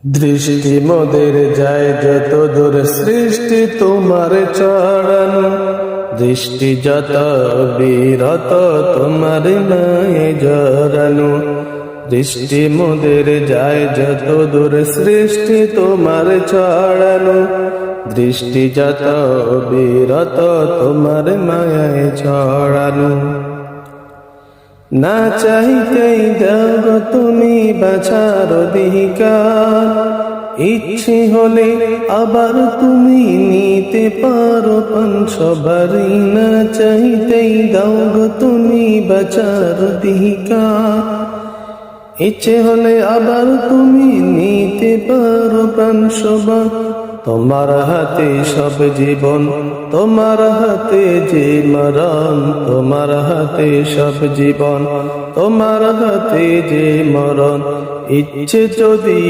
দৃষ্টি মোদের যায় যত দূর সৃষ্টি তোমার চরণ, দৃষ্টি যত বিরত তোমার মায়ে জড়ানো। দৃষ্টি মোদের যায় যত দূর সৃষ্টি তোমার চরণ, দৃষ্টি যত বিরত তোমার মায়ে ছড়ানো। না চাইতেই দাও তুমি বাছার অধিকার, ইচ্ছে হলে আবার তুমি নিতে পারো পান সবারই। না চাইতেই দাও তুমি বাছার অধিকার, ইচ্ছে হলে আবার তুমি নিতে পারো প্রাণ সবার। তোমার হাতে সব জীবন, তোমার হাতে যে মরণ, তোমার হাতে সব জীবন, তোমার হাতে যে মরণ। ইচ্ছে যদি